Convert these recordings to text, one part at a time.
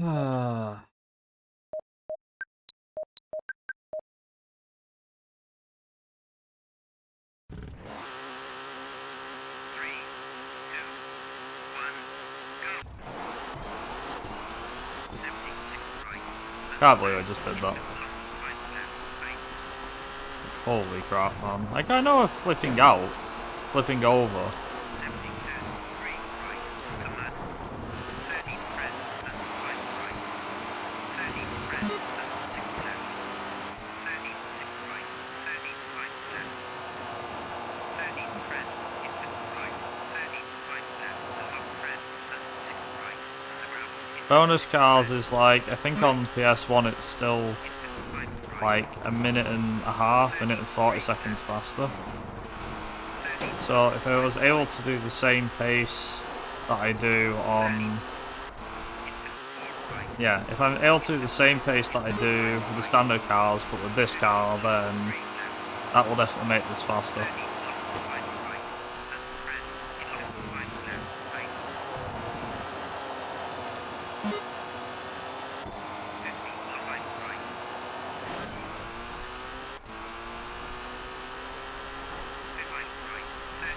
Ah. Can't believe I just did that. Holy crap, man. Like, I know flipping out, flipping over. Bonus cars is like, I think on PS1 it's still like a minute and a half, minute and 40 seconds faster. So if I was able to do the same pace that I do on... Yeah, if I'm able to do the same pace that I do with the standard cars, but with this car, then that will definitely make this faster.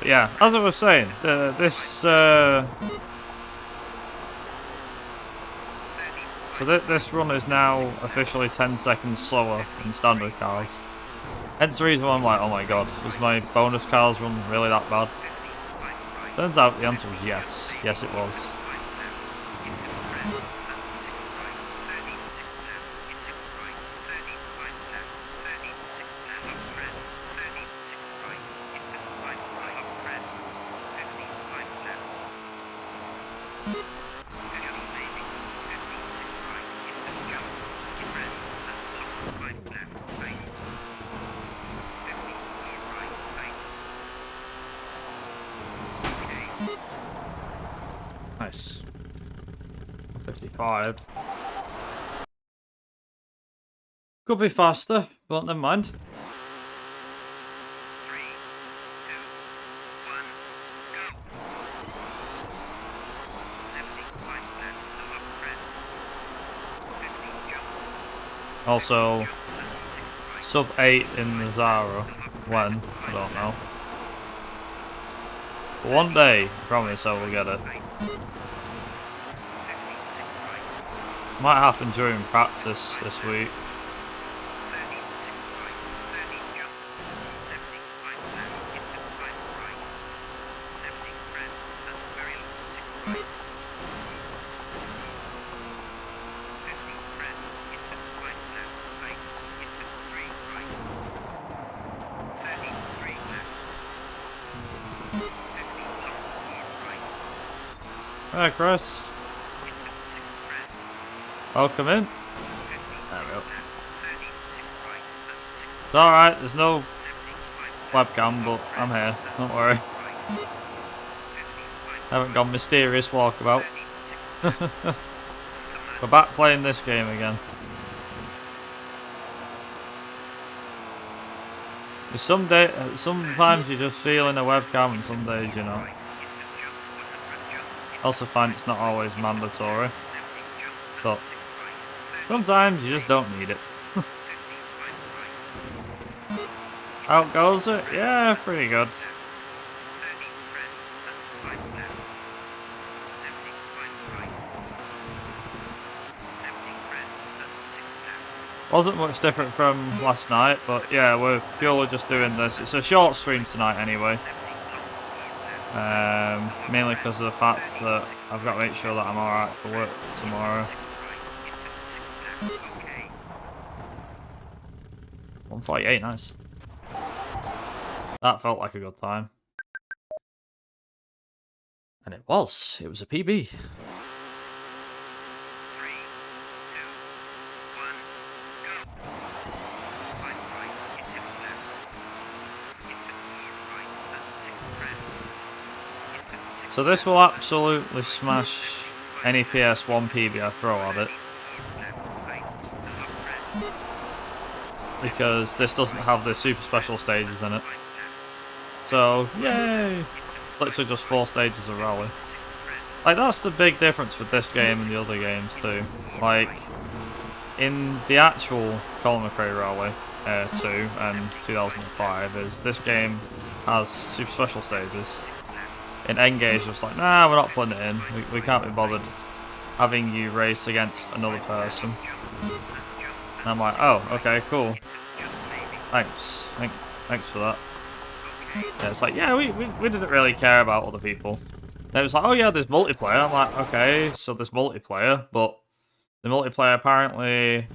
Yeah, as I was saying, this run is now officially 10 seconds slower than standard cars. Hence the reason why I'm like, oh my god, was my bonus cars run really that bad? Turns out the answer was yes. Yes, it was. Nice. 55. Could be faster, but never mind. Also, sub 8 in the Zara. When? I don't know. But one day, I promise I will get it. Might happen during practice this week. Hi, Chris. Welcome in. There we go. It's alright, there's no webcam, but I'm here. Don't worry. Haven't gone mysterious walkabout. We're back playing this game again. Sometimes you're just feeling a webcam and some days you're not. I also find it's not always mandatory, but sometimes you just don't need it. How goes it? Yeah, pretty good. Wasn't much different from last night, but yeah, we're purely just doing this. It's a short stream tonight anyway. Mainly because of the fact that I've got to make sure that I'm alright for work tomorrow. 148, nice. That felt like a good time. And it was a PB. So this will absolutely smash any PS1 PB I throw at it. Because this doesn't have the super special stages in it. So, yay! Literally just 4 stages of rally. Like, that's the big difference with this game and the other games too. Like, in the actual Colin McRae Rally 2 and 2005, is this game has super special stages. In N-Gage, it's like, nah, we're not putting it in. We can't be bothered having you race against another person. And I'm like, oh, okay, cool. Thanks. Thanks for that. Yeah, it's like, yeah, we didn't really care about other people. And it was like, oh yeah, there's multiplayer. I'm like, okay, so there's multiplayer, but the multiplayer apparently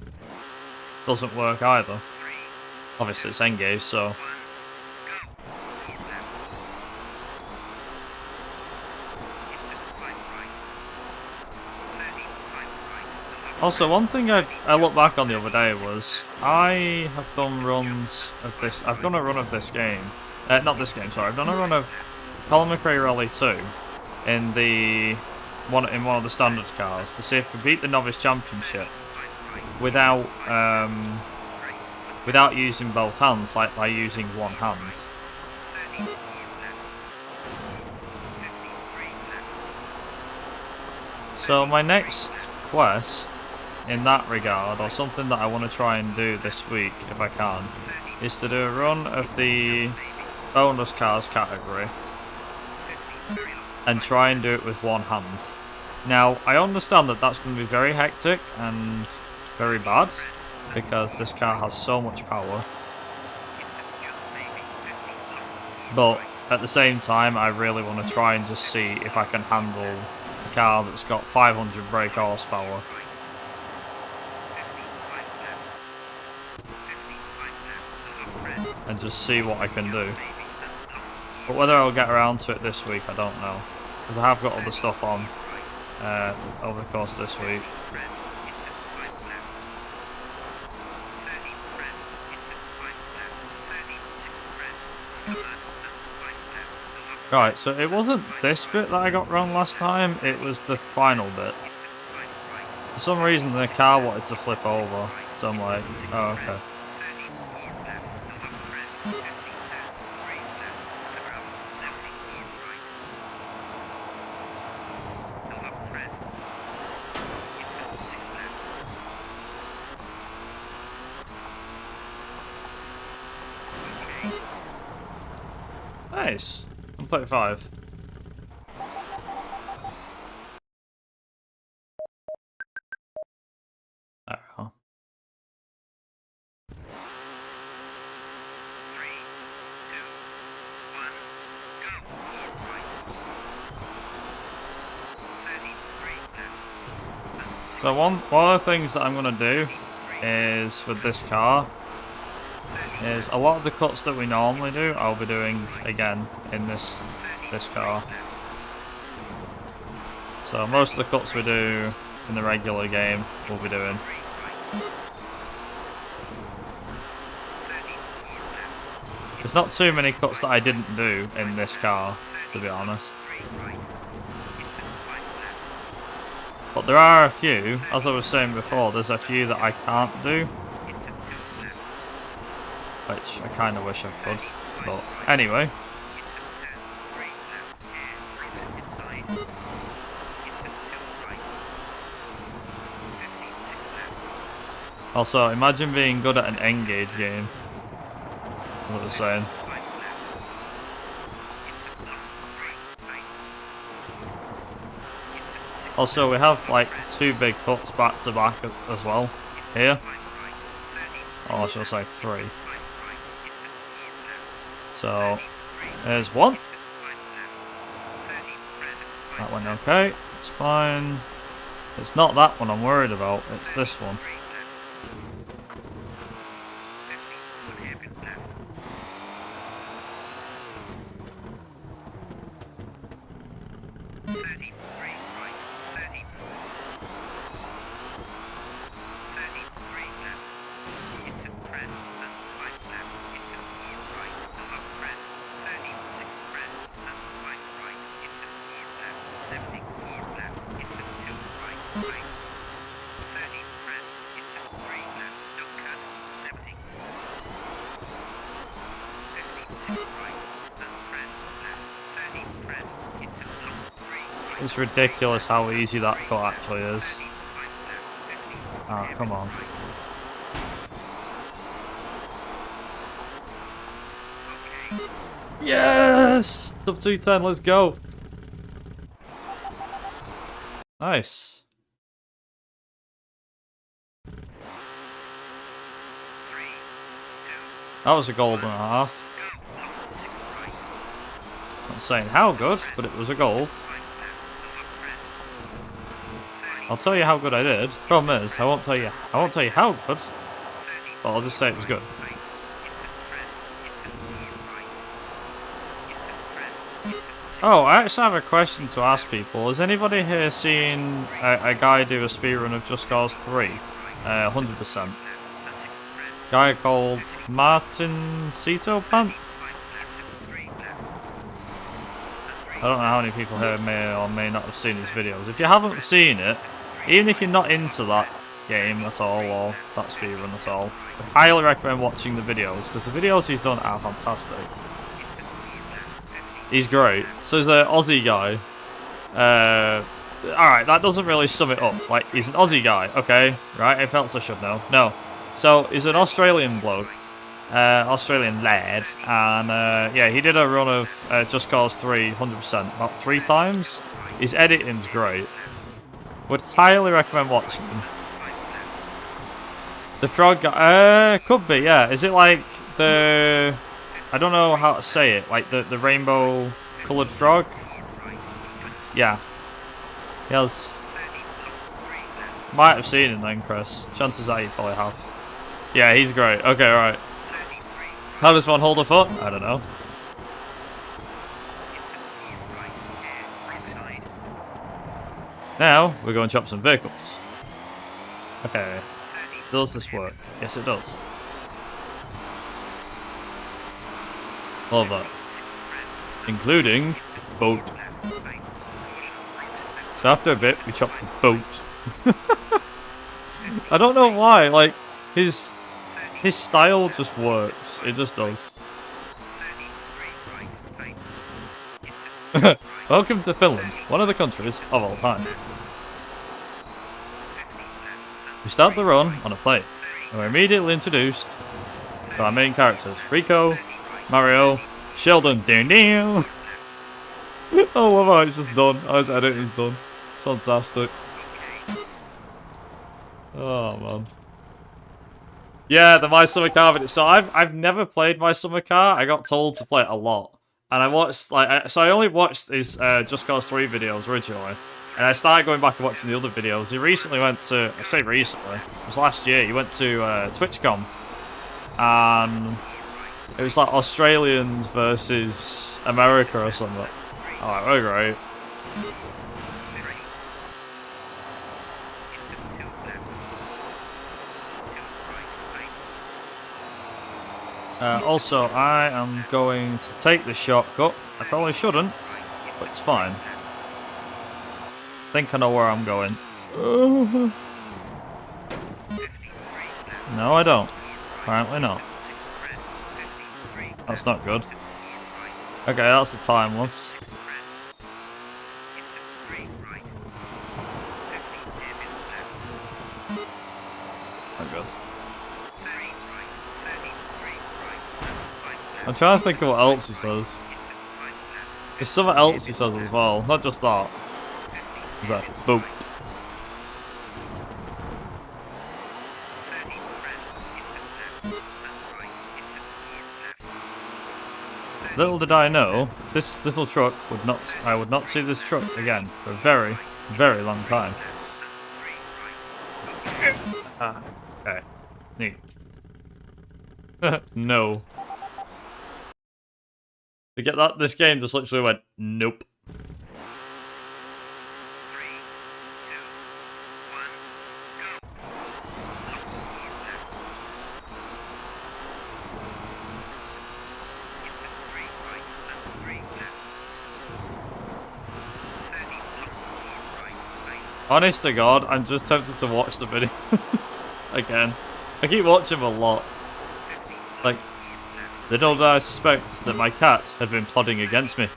doesn't work either. Obviously, it's N-Gage, so. Also, one thing I looked back on the other day was I have done runs of this. I've done a run of this game. Not this game, sorry. I've done a run of Colin McRae Rally 2 in one of the standard cars to see if I could beat the Novice Championship without using both hands, like by using one hand. So my next quest in that regard, or something that I want to try and do this week if I can, is to do a run of the bonus cars category and try and do it with one hand. Now, I understand that that's going to be very hectic and very bad because this car has so much power, but at the same time I really want to try and just see if I can handle a car that's got 500 brake horsepower. And just see what I can do. But whether I'll get around to it this week, I don't know. Because I have got other stuff on over the course of this week. Right, so it wasn't this bit that I got wrong last time, it was the final bit. For some reason the car wanted to flip over, so I'm like, oh okay. Nice. I'm 35. There we go. So one of the things that I'm going to do is, for this car, is a lot of the cuts that we normally do, I'll be doing again in this car. So most of the cuts we do in the regular game, we'll be doing. There's not too many cuts that I didn't do in this car, to be honest. But there are a few, as I was saying before, there's a few that I can't do. Which I kind of wish I could, but anyway. Also, imagine being good at an N-Gage game. As I was saying. Also, we have like 2 big cuts back to back as well here. Or I should say 3. So, there's one. That went okay. It's fine. It's not that one I'm worried about. It's this one. It's ridiculous how easy that cut actually is. Ah, oh, come on. Yes! Sub 210, let's go. Nice. That was a gold and a half. Not saying how good, but it was a gold. I'll tell you how good I did. Problem is, I won't tell you how good, but I'll just say it was good. Oh, I actually have a question to ask people. Has anybody here seen a guy do a speedrun of Just Cause 3? 100%. Guy called Martin Cito Pants? I don't know how many people here may or may not have seen his videos. If you haven't seen it, even if you're not into that game at all, or that speedrun at all, I highly recommend watching the videos, because the videos he's done are fantastic. He's great. So he's an Aussie guy. Alright, that doesn't really sum it up. Like, he's an Aussie guy, okay? Right, if else I should know. No. So, he's an Australian bloke. Australian lad. And, yeah, he did a run of Just Cause 3, 100%. About 3 times. His editing's great. Would highly recommend watching him. The frog guy... could be, yeah. Is it like the... I don't know how to say it. Like the rainbow coloured frog? Yeah. He has... Might have seen him then, Chris. Chances are you probably have. Yeah, he's great. Okay, right. How does one hold a foot? I don't know. Now, we're going to chop some vehicles. Okay. Does this work? Yes, it does. Love that. Including boat. So after a bit, we chop the boat. I don't know why, like, his style just works. It just does. Welcome to Finland, one of the countries of all time. We start the run on a plane, and we're immediately introduced to our main characters, Rico, Mario, Sheldon, I love how it's just done, how his editing's done. It's fantastic. Oh man. Yeah, the My Summer Car video. So I've never played My Summer Car. I got told to play it a lot. And I watched, like, so I only watched his Just Cause 3 videos originally. And I started going back and watching the other videos. He recently went to, I say recently, it was last year, he went to TwitchCon. And it was like Australians versus America or something. Alright, we're great. Also, I am going to take the shortcut. I probably shouldn't, but it's fine. I think I know where I'm going. No, I don't. Apparently not. That's not good. Okay, that's a timeless. Not good. I'm trying to think of what else he says. There's something else he says as well, not just that. Is that boat? Little did I know, this little truck would not. I would not see this truck again for a very, very long time. Ah, okay, neat. No. To get that, this game just literally went, nope. Honest to God, I'm just tempted to watch the videos again. I keep watching them a lot. Like, little did I suspect that my cat had been plotting against me.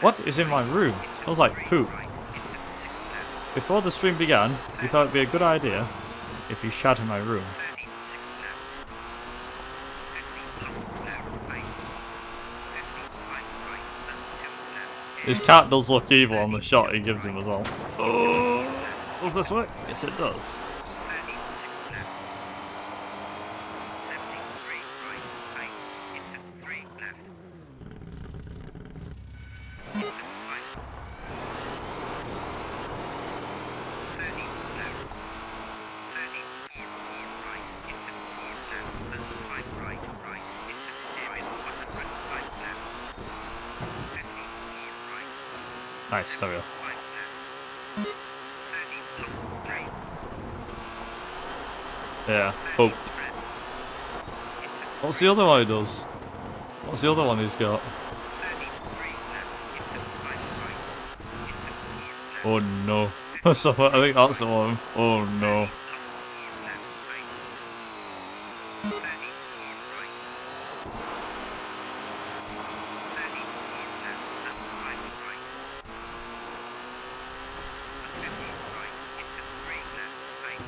What is in my room? Smells like poop. Before the stream began, we thought it'd be a good idea if you shat in my room. His cat does look evil on the shot he gives him as well. Oh, does this work? Yes, it does. Nice, there we go. Yeah, boat. What's the other one he does? What's the other one he's got? Oh no. So I think that's the one. Oh no.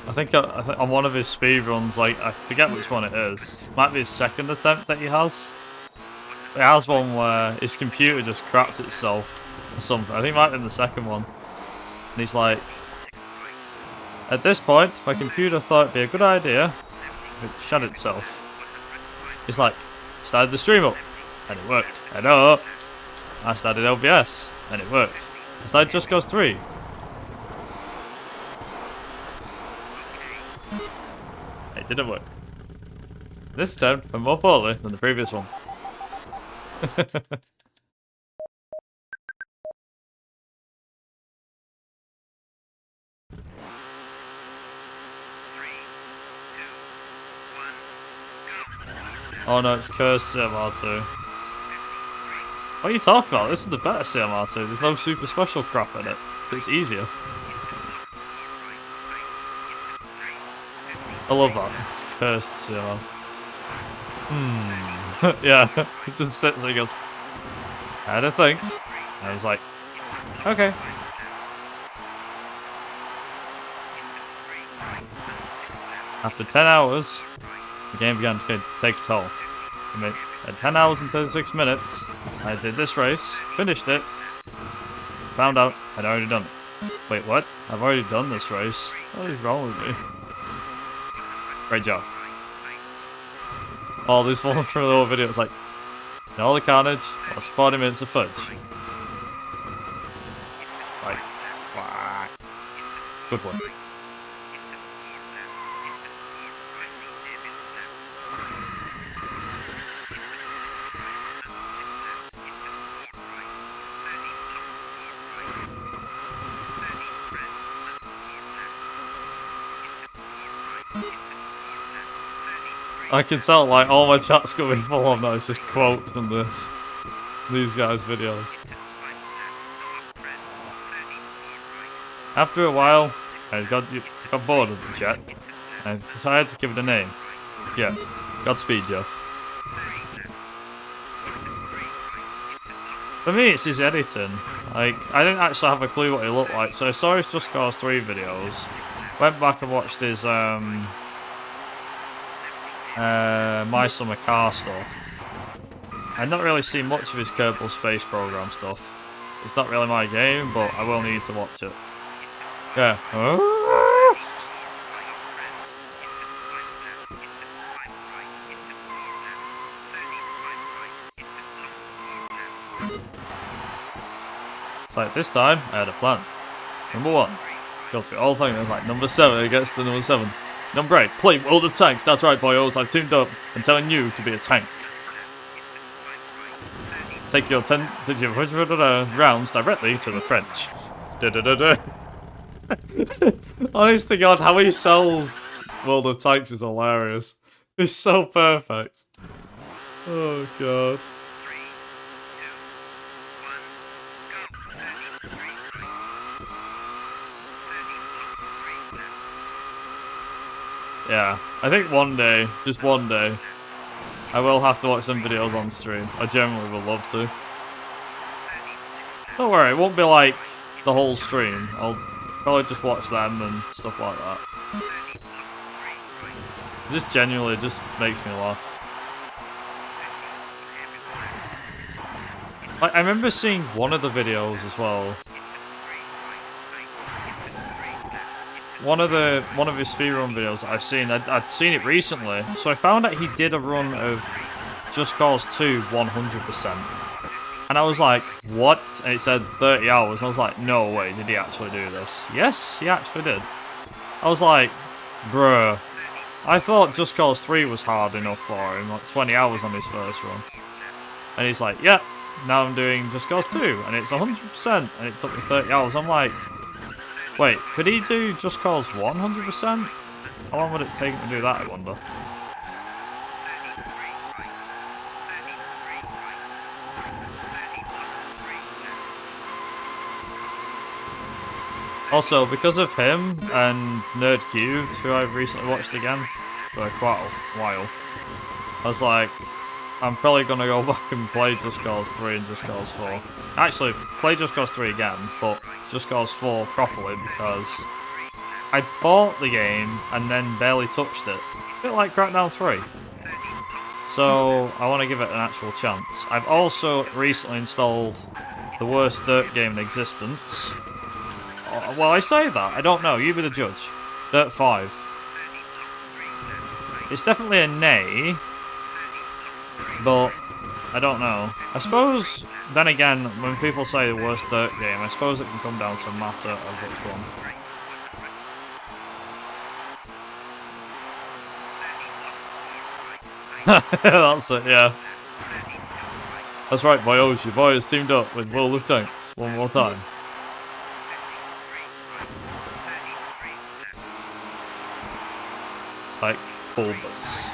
I think on one of his speedruns, like, I forget which one it is. Might be his second attempt that he has. He has one where his computer just craps itself or something. I think it might be the second one. And he's like, at this point, my computer thought it'd be a good idea if it shut itself. He's like, started the stream up, and it worked. Hello. I started OBS, and it worked. I started Just Cause 3. It didn't work. This time, I'm more poorly than the previous one. Oh no, it's cursed CMR2. What are you talking about? This is the better CMR2. There's no super special crap in it. It's easier. I love that. It's cursed CMR. Yeah, it's just sitting there and goes, I had a thing. And I was like, okay. After 10 hours, the game began to take a toll. At 10 hours and 36 minutes, I did this race, finished it, found out I'd already done it. Wait, what? I've already done this race? What is wrong with me? Great job. Oh, this one from the old video, it's like, in all the carnage, that's 40 minutes of fudge. Like, good one. I can tell, like, all my chat's going full on now. It's just quotes from these guys' videos. After a while, I got bored of the chat, and I decided to give it a name. Jeff. Godspeed, Jeff. For me, it's his editing. Like, I didn't actually have a clue what he looked like, so I saw his Just Cause 3 videos, went back and watched his, My Summer Car stuff. I've not really seen much of his Kerbal Space Program stuff. It's not really my game, but I will need to watch it. Yeah. It's like this time, I had a plan. Number 1, go through all things, like number 7, it gets to number 7. Number 8, play World of Tanks. That's right, boyos, I've tuned up and telling you to be a tank. Take your 10 rounds directly to the French. Honest to God, how he sells World of Tanks is hilarious. It's so perfect. Oh God. Yeah, I think one day, just one day, I will have to watch some videos on stream. I generally would love to. Don't worry, it won't be like the whole stream. I'll probably just watch them and stuff like that. Just genuinely just makes me laugh. I remember seeing one of the videos as well. One of his speedrun videos that I've seen, I'd seen it recently, so I found out he did a run of Just Cause 2 100%. And I was like, what? And it said 30 hours. I was like, no way, did he actually do this? Yes, he actually did. I was like, bruh. I thought Just Cause 3 was hard enough for him, like 20 hours on his first run. And he's like, yeah, now I'm doing Just Cause 2, and it's 100%, and it took me 30 hours. I'm like, wait, could he do Just Cause 100%? How long would it take him to do that, I wonder? Also, because of him and N-Gage, who I've recently watched again for quite a while, I was like, I'm probably going to go back and play Just Cause 3 and Just Cause 4. Actually, play Just Cause 3 again, but Just Cause 4 properly, because I bought the game and then barely touched it. A bit like Crackdown 3. So, I want to give it an actual chance. I've also recently installed the worst dirt game in existence. Well, I say that. I don't know. You be the judge. Dirt 5. It's definitely a nay, but I don't know. I suppose, then again, when people say the worst dirt game, I suppose it can come down to a matter of which one. That's it, yeah. That's right, boys. Your boy has teamed up with World of Tanks one more time. It's like bulbous.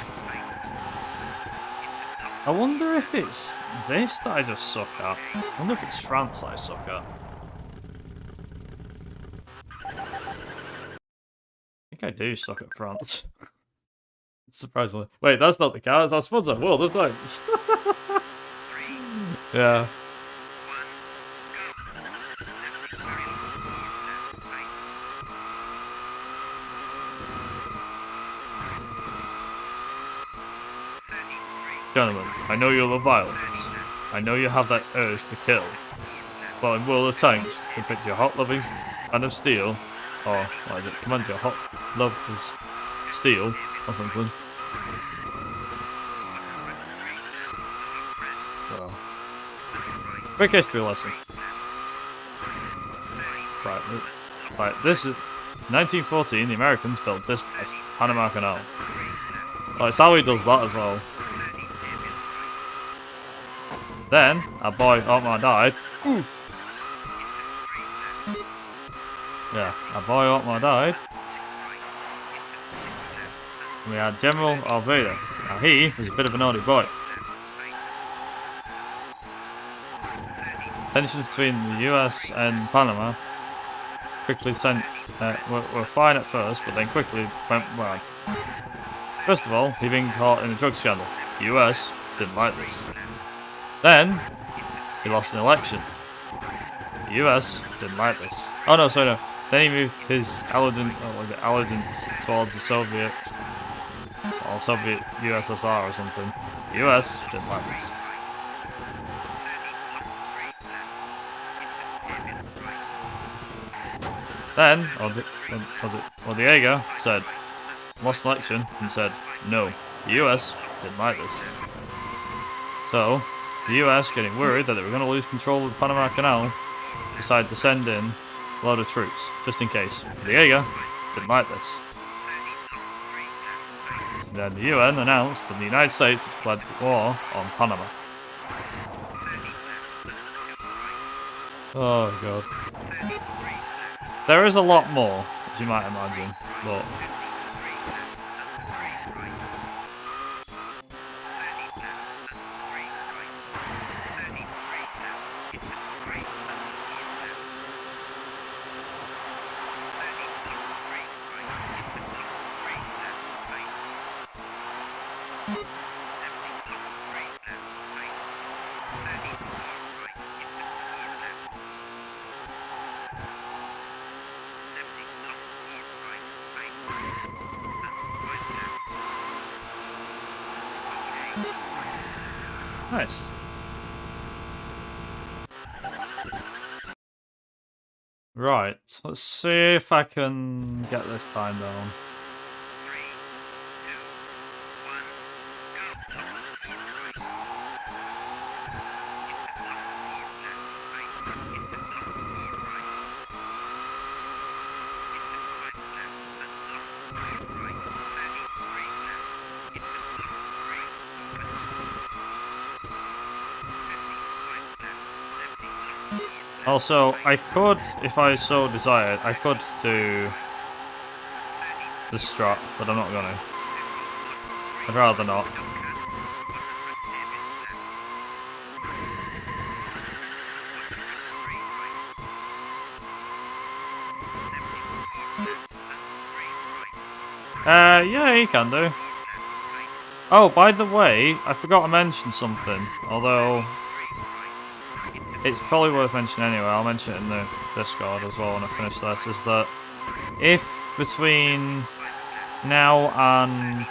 I wonder if it's this that I just suck at. I wonder if it's France that I suck at. I think I do suck at France. Surprisingly. Wait, that's not the car, it's our sponsor, World of Tanks. Yeah. Gentlemen, I know you love violence. I know you have that urge to kill. But in World of Tanks, you pick your hot loving fan of steel, or what is it? Command your hot love for steel, or something. Well, quick history lesson. It's like this is 1914. The Americans built this Panama Canal. Well, it's how he does that as well. Then, our boy Otmar died. Ooh. Yeah, our boy Otmar died. We had General Alveda. Now he was a bit of a naughty boy. Tensions between the US and Panama quickly were fine at first, but then quickly went bad. First of all, he'd been caught in a drug scandal. The US didn't like this. Then, he lost an election. The US didn't like this. Oh no, sorry, no. Then he moved his allegiance towards the Soviet, or Soviet USSR or something. The US didn't like this. Then, Diego said, lost an election, and said, no, the US didn't like this. So, the US, getting worried that they were going to lose control of the Panama Canal, decided to send in a load of troops, just in case. Diego didn't like this. Then the UN announced that the United States had declared war on Panama. Oh god. There is a lot more, as you might imagine, but... Nice. Right, let's see if I can get this time down. Also, I could, if I so desired, I could do the strut, but I'm not gonna. I'd rather not. Yeah, you can do. Oh, by the way, I forgot to mention something, although it's probably worth mentioning anyway. I'll mention it in the Discord as well when I finish this, is that if between now and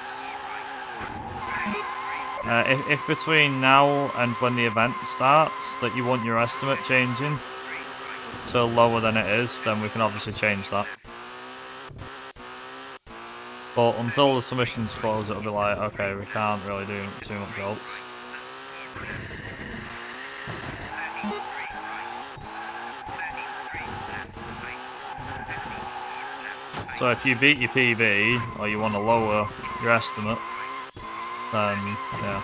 if between now and when the event starts that you want your estimate changing to lower than it is, then we can obviously change that. But until the submissions close, it'll be like, okay, we can't really do too much else. So if you beat your PB, or you want to lower your estimate, then, yeah.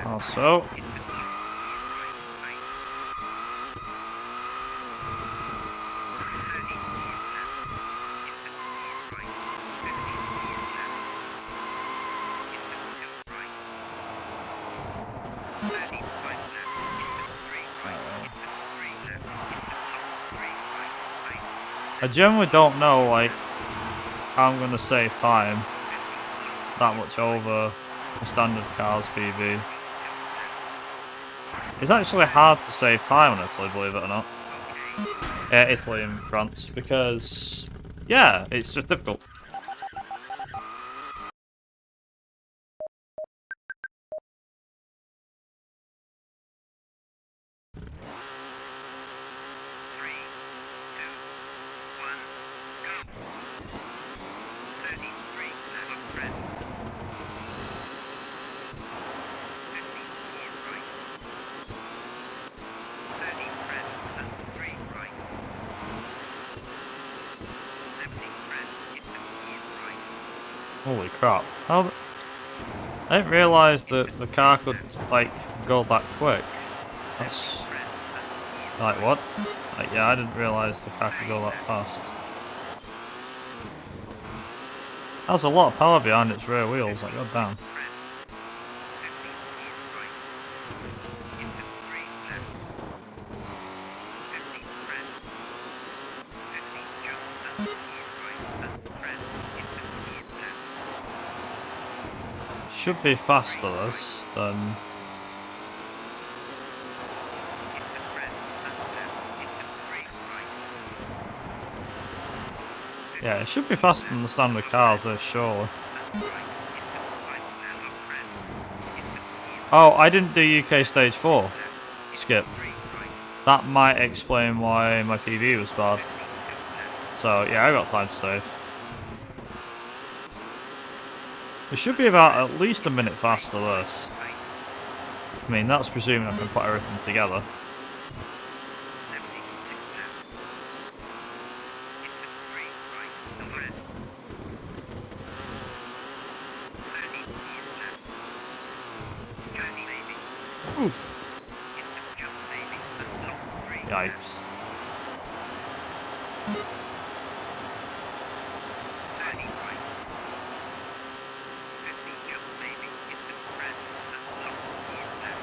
Also, I generally don't know, like, how I'm going to save time that much over a standard car's PB. It's actually hard to save time on Italy, believe it or not. Italy and France, because, yeah, it's just difficult. Holy crap. How I didn't realise that the car could, like, go that quick. That's... Like, what? Like, yeah, I didn't realise the car could go that fast. That's a lot of power behind its rear wheels, like, goddamn. Should be faster, this, than... Yeah, it should be faster than the standard cars, this, surely. Oh, I didn't do UK Stage 4. Skip. That might explain why my PB was bad. So, yeah, I got time to save. It should be about at least a minute faster, this. I mean, that's presuming I can put everything together. Oof. Yikes.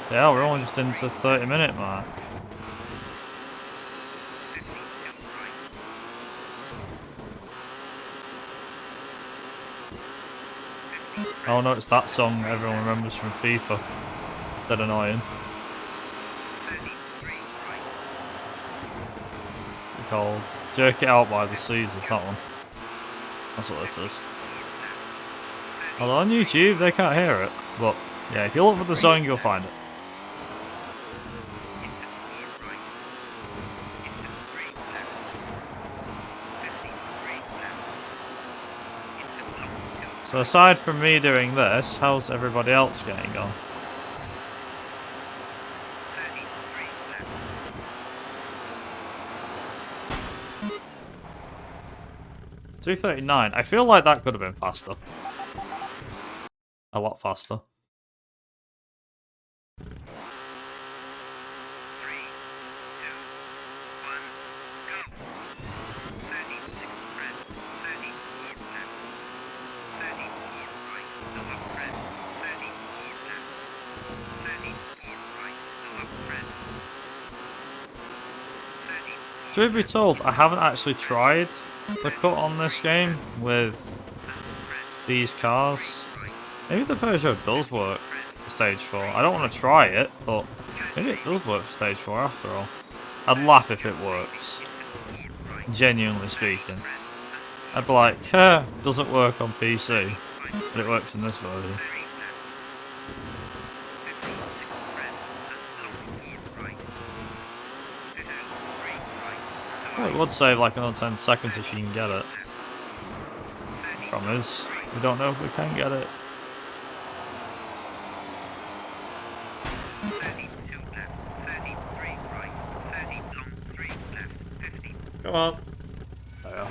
Yeah, we're only just into the 30-minute mark. Oh no, it's that song everyone remembers from FIFA. That annoying. It's called Jerk It Out by the Caesars, that one. That's what this is. Although on YouTube they can't hear it, but yeah, if you look for the song you'll find it. So aside from me doing this, how's everybody else getting on? $2:39. I feel like that could have been faster. A lot faster. Truth be told, I haven't actually tried the cut on this game with these cars. Maybe the Peugeot does work for Stage 4. I don't want to try it, but maybe it does work for Stage 4 after all. I'd laugh if it works. Genuinely speaking. I'd be like, doesn't work on PC, but it works in this version. Well, it would save like another 10 seconds if you can get it. The problem is, we don't know if we can get it. Come on. There.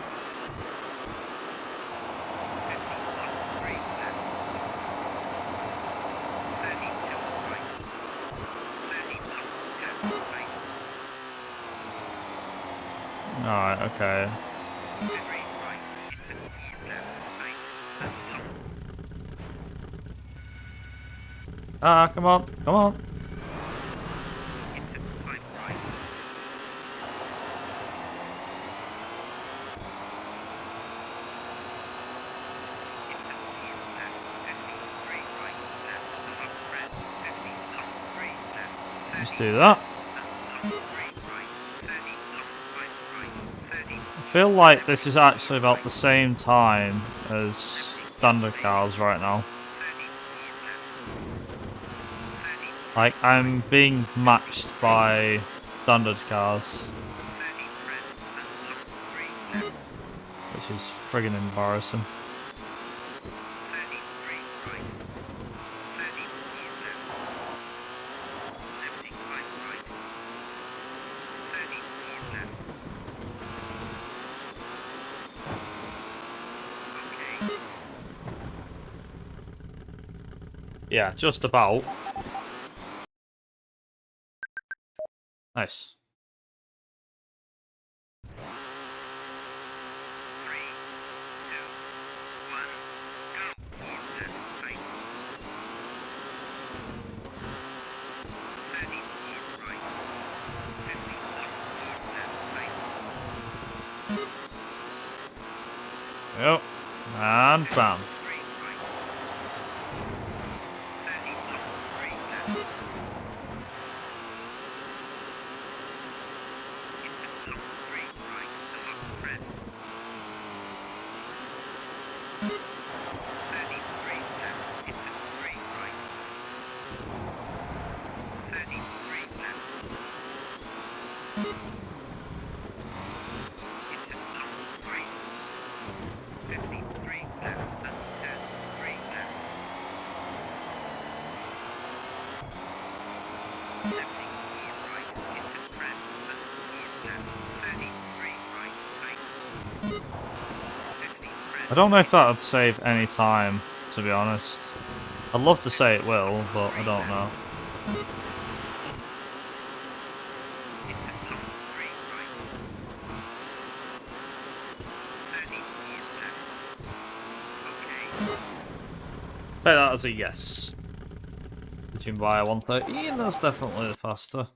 Alright, okay. Ah, come on, come on. Let's do that. I feel like this is actually about the same time as standard cars right now. Like, I'm being matched by standard cars. Which is friggin' embarrassing. Yeah, just about. Nice. Yep. And bam. I don't know if that would save any time, to be honest. I'd love to say it will, but I don't know. Take that as a yes. The approaching by 113. That's definitely the faster.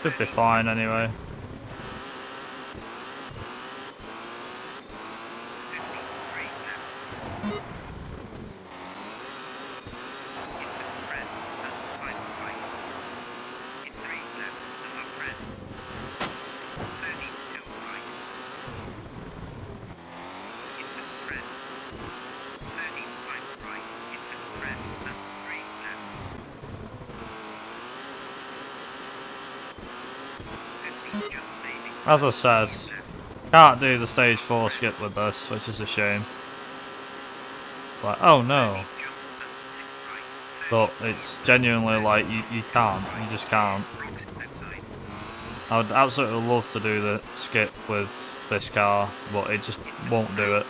Should be fine anyway. As I said, can't do the stage 4 skip with this, which is a shame. It's like, oh no. But it's genuinely like, you can't. You just can't. I would absolutely love to do the skip with this car, but it just won't do it.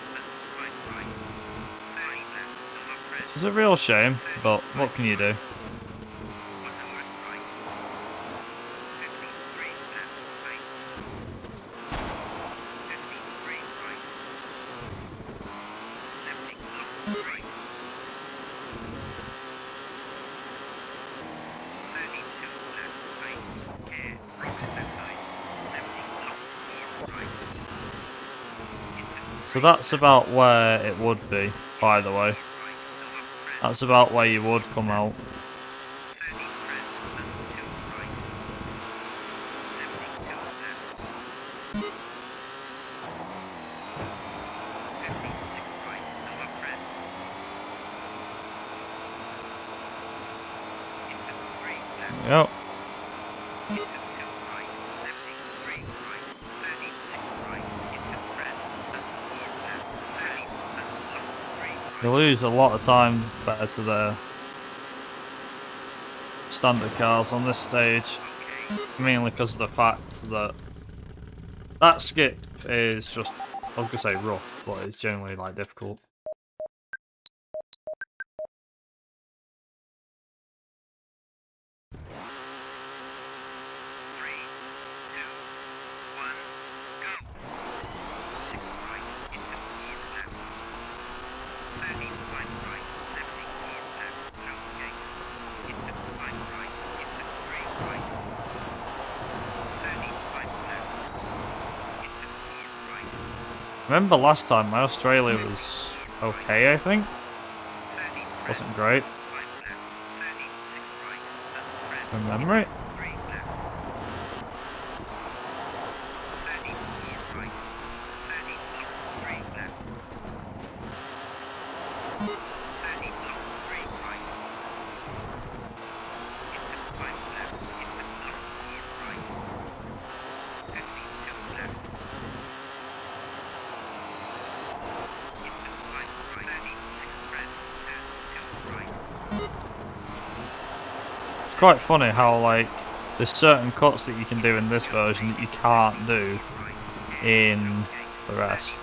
Which is a real shame, but what can you do? So that's about where it would be, by the way. That's about where you would come out. Yep. You lose a lot of time better to the standard cars on this stage, mainly because of the fact that that skip is just, I was gonna say rough, but it's generally like difficult. Remember last time my Australia was okay, I think? Wasn't great. Remember it? It's quite funny how, like, there's certain cuts that you can do in this version that you can't do in the rest.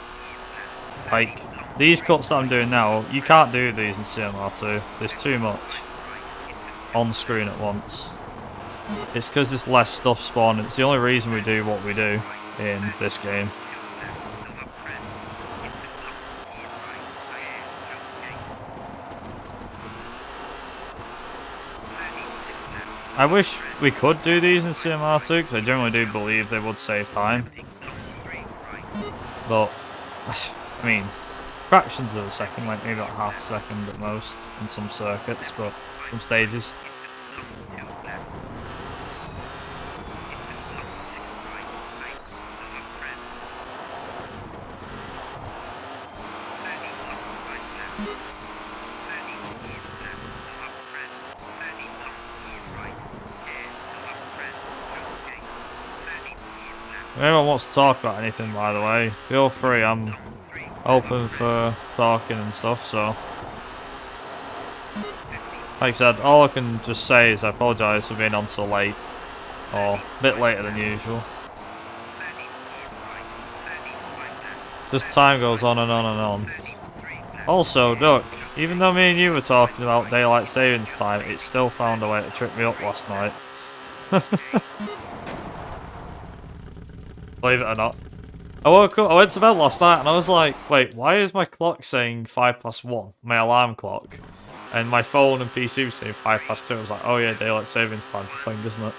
Like, these cuts that I'm doing now, you can't do these in CMR2. There's too much on screen at once. It's because there's less stuff spawned. It's the only reason we do what we do in this game. I wish we could do these in CMR2, because I generally do believe they would save time. But, I mean, fractions of a second, like maybe about half a second at most in some circuits, but some stages. anyone wants to talk about anything, by the way, feel free. I'm open for talking and stuff, so. Like I said, all I can just say is I apologise for being on so late. Or a bit later than usual. Just time goes on and on and on. Also, Duck, even though me and you were talking about daylight savings time, it still found a way to trip me up last night. Believe it or not. I woke up, I went to bed last night and I was like, wait, why is my clock saying 1:05, my alarm clock? And my phone and PC were saying 2:05. I was like, oh yeah, daylight savings time's a thing, isn't it?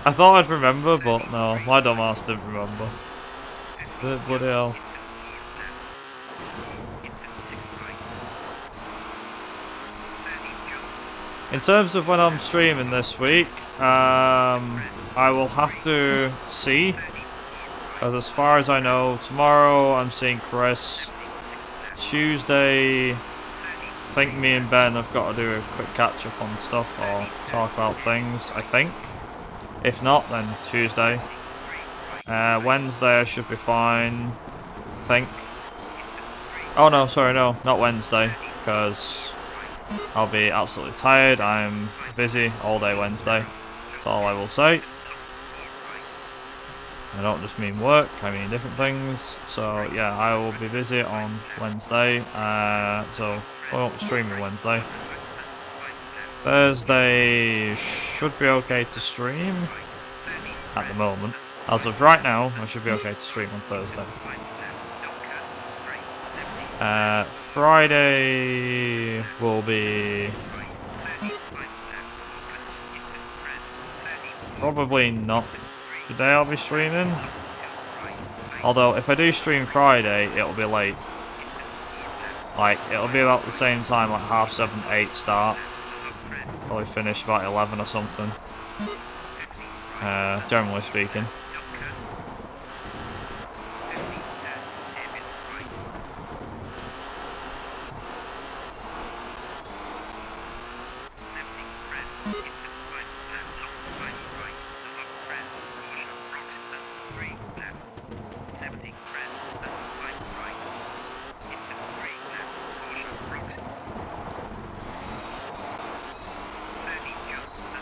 I thought I'd remember, but no, my dumbass didn't remember. Bloody hell. In terms of when I'm streaming this week, I will have to see. Because as far as I know, tomorrow I'm seeing Chris. Tuesday, I think me and Ben have got to do a quick catch up on stuff or talk about things, I think. If not, then Tuesday. Wednesday I should be fine, I think. Oh no, sorry, no, not Wednesday, because I'll be absolutely tired. I'm busy all day Wednesday. That's all I will say. I don't just mean work, I mean different things. So yeah, I will be busy on Wednesday. So I won't be streaming Wednesday. Thursday should be okay to stream at the moment. As of right now, I should be okay to stream on Thursday. Friday will be probably not the day I'll be streaming. Although if I do stream Friday, it'll be late. Like, it'll be about the same time, like 7:30, 8 start. Probably finish about 11 or something. Generally speaking.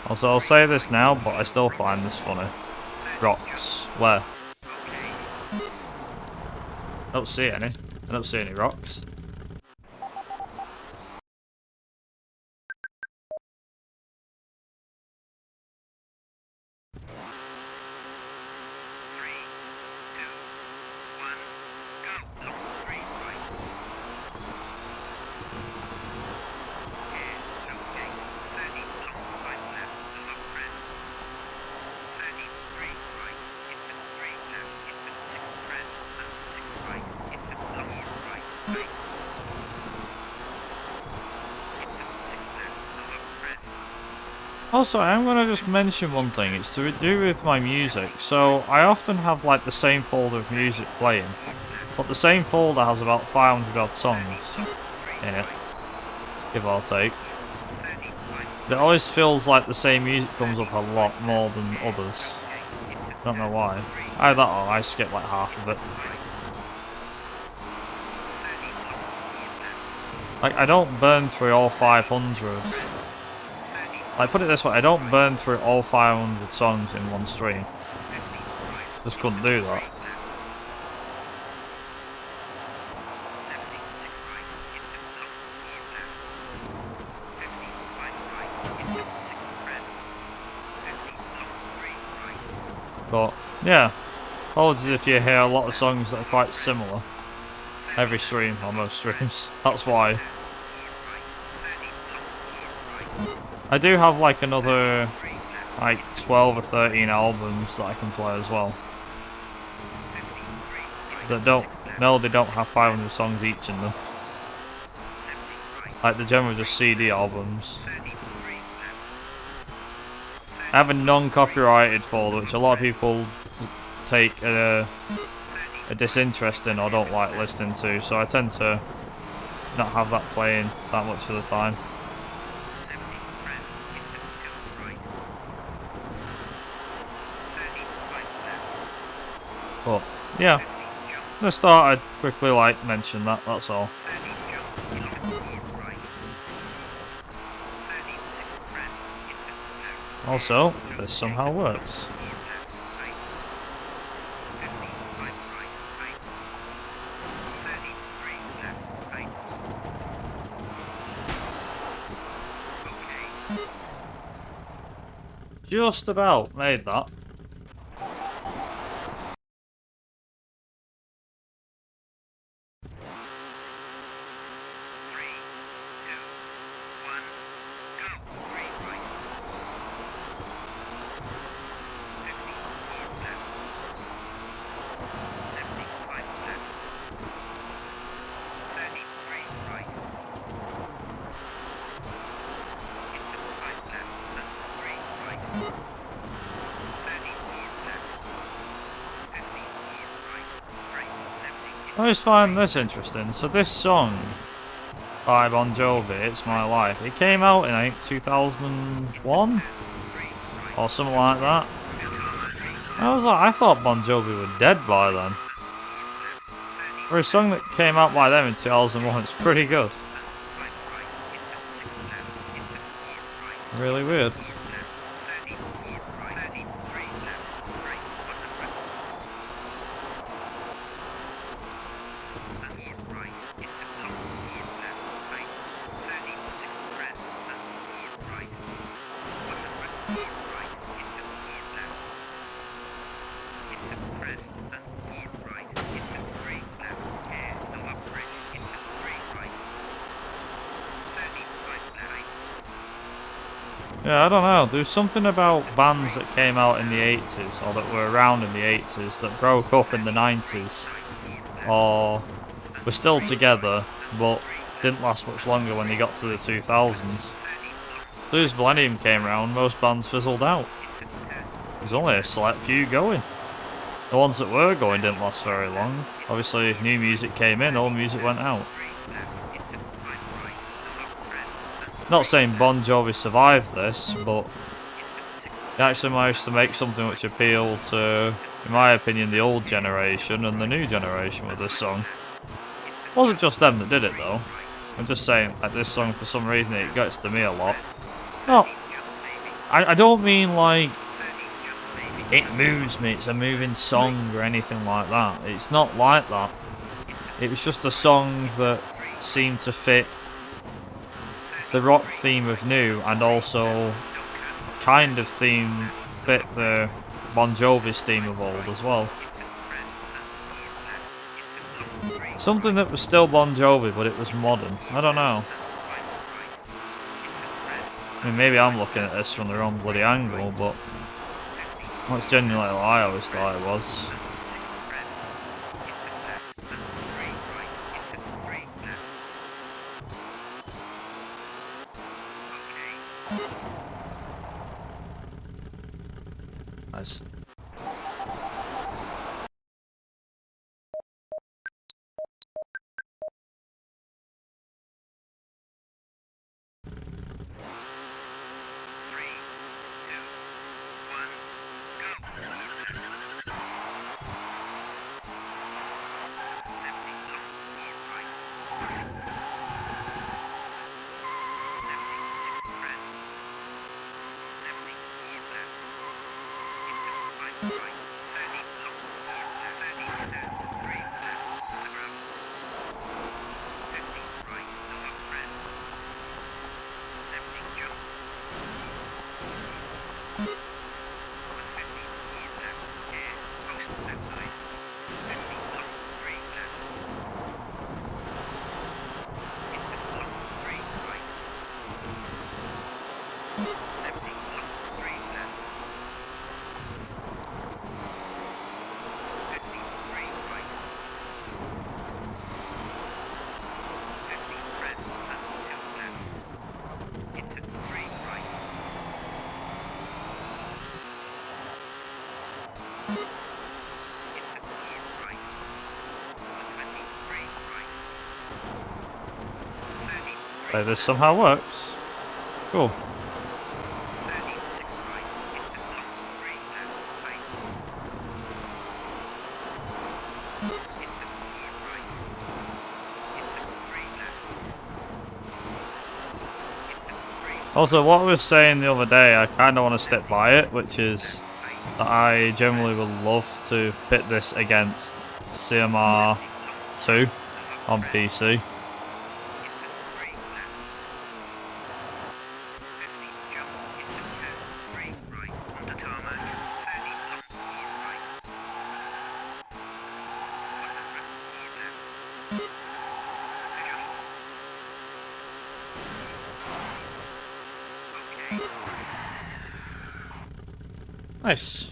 Also, I'll say this now, but I still find this funny. Rocks. Where? I don't see any. I don't see any rocks. Also, I'm going to just mention one thing, it's to do with my music. So, I often have like the same folder of music playing, but the same folder has about 500 odd songs in it, give or take. It always feels like the same music comes up a lot more than others. Don't know why. Either that or I skip like half of it. Like, I don't burn through all 500. Like, put it this way, I don't burn through all 500 songs in one stream. Just couldn't do that. But, yeah. Apologies if you hear a lot of songs that are quite similar. Every stream, or most streams. That's why. I do have like another like 12 or 13 albums that I can play as well. That they don't have 500 songs each in them. Like the general just CD albums. I have a non-copyrighted folder which a lot of people take a disinterest in or don't like listening to, so I tend to not have that playing that much of the time. But yeah, just thought I'd quickly like mention that. That's all. Also, this somehow works. Just about made that. I always find this interesting. So this song by Bon Jovi, It's My Life, it came out in I think 2001 or something like that. I thought Bon Jovi were dead by then. For a song that came out by them in 2001, it's pretty good. Really weird. Yeah, I don't know. There's something about bands that came out in the 80s, or that were around in the 80s, that broke up in the 90s, or were still together, but didn't last much longer when they got to the 2000s. As Millennium came around, most bands fizzled out. There's only a select few going. The ones that were going didn't last very long. Obviously, if new music came in, old music went out. Not saying Bon Jovi survived this, but he actually managed to make something which appealed to, in my opinion, the old generation and the new generation with this song. It wasn't just them that did it though. I'm just saying, like, this song, for some reason, it gets to me a lot. No, I don't mean like it moves me, it's a moving song or anything like that. It's not like that. It was just a song that seemed to fit the rock theme of new, and also kind of fit the Bon Jovi's theme of old as well. Something that was still Bon Jovi, but it was modern. I don't know. I mean, maybe I'm looking at this from the wrong bloody angle, but that's genuinely what I always thought it was. Nice. Okay, this somehow works. Cool. Also, what I was saying the other day, I kind of want to stick by it, which is that I generally would love to pit this against CMR 2 on PC. Nice.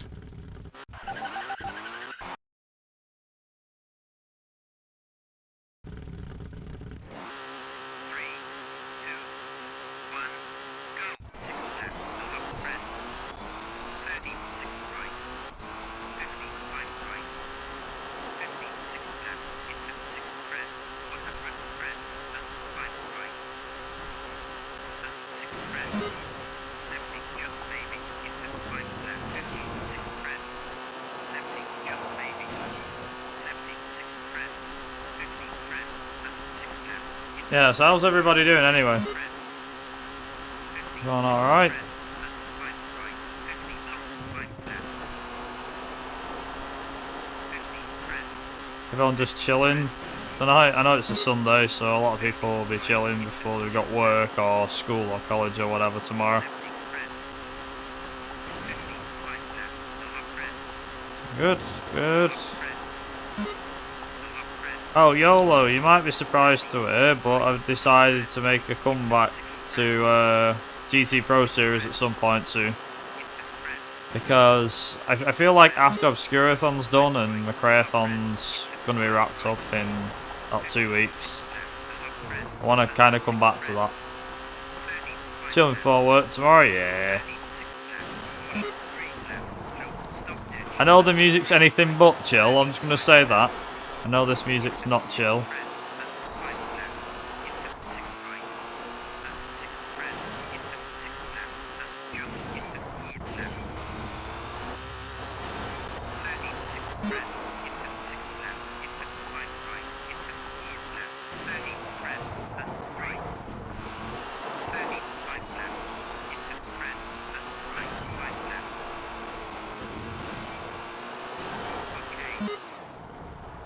Yeah, so how's everybody doing anyway? Going alright? Everyone just chilling tonight? I know it's a Sunday, so a lot of people will be chilling before they've got work or school or college or whatever tomorrow. Good, good. Oh, YOLO, you might be surprised to hear, but I've decided to make a comeback to GT Pro Series at some point soon. Because I feel like after Obscurathon's done and McRaeathon's going to be wrapped up in about 2 weeks, I want to kind of come back to that. Chilling for work tomorrow, yeah. I know the music's anything but chill, I'm just going to say that. I know this music's not chill.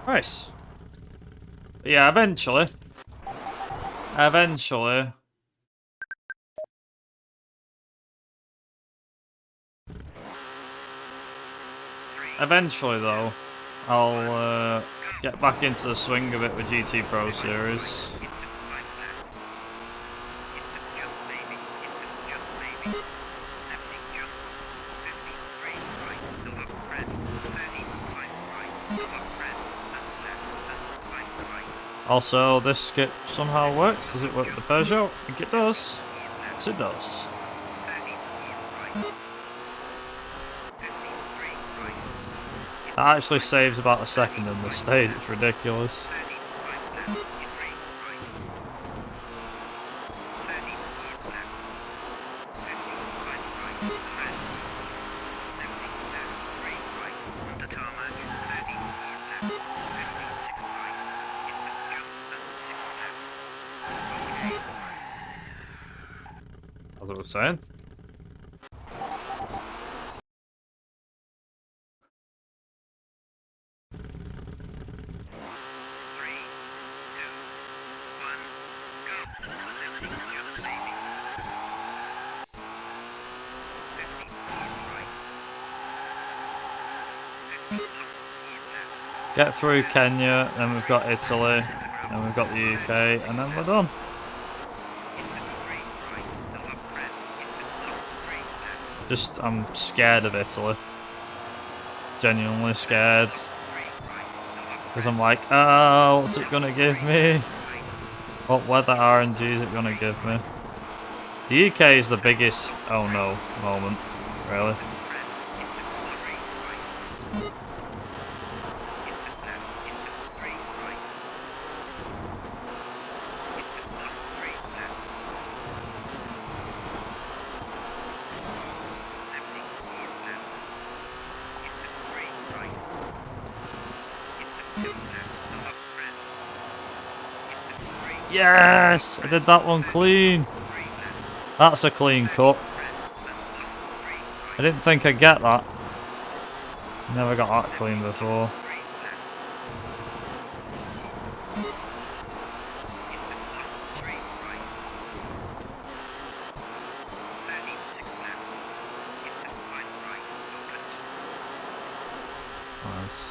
Nice. Yeah, eventually. Eventually, though, I'll get back into the swing of it with GT Pro Series. Also, this skip somehow works. Does it work with the Peugeot? I think it does. Yes, it does. That actually saves about a second in the stage. It's ridiculous. As I was saying. Get through Kenya, then we've got Italy, then we've got the UK, and then we're done. I'm scared of Italy. Genuinely scared. Because I'm like, oh, what's it gonna give me? What weather RNG is it gonna give me? The UK is the biggest oh no moment, really. Yes! I did that one clean! That's a clean cut. I didn't think I'd get that. Never got that clean before. Nice.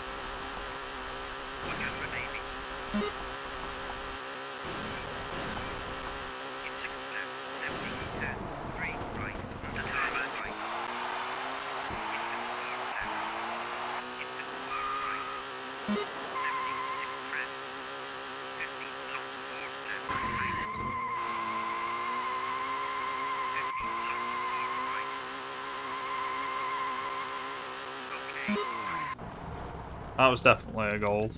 That was definitely a goal.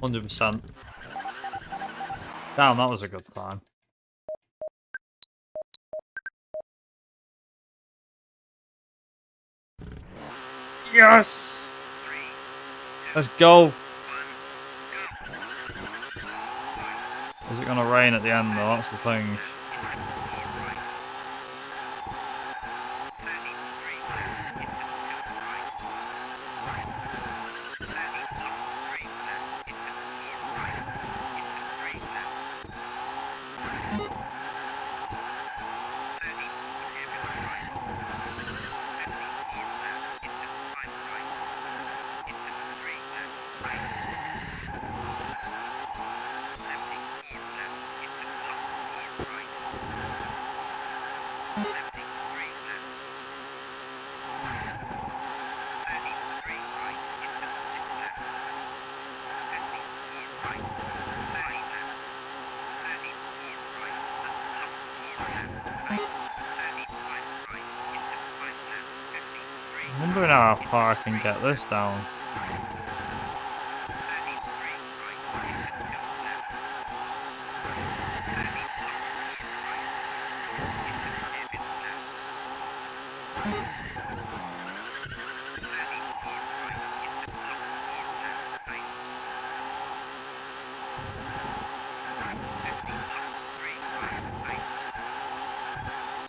100%. Damn, that was a good time. Yes! Let's go! Is it gonna rain at the end though? That's the thing. I'm wondering how far I can get this down.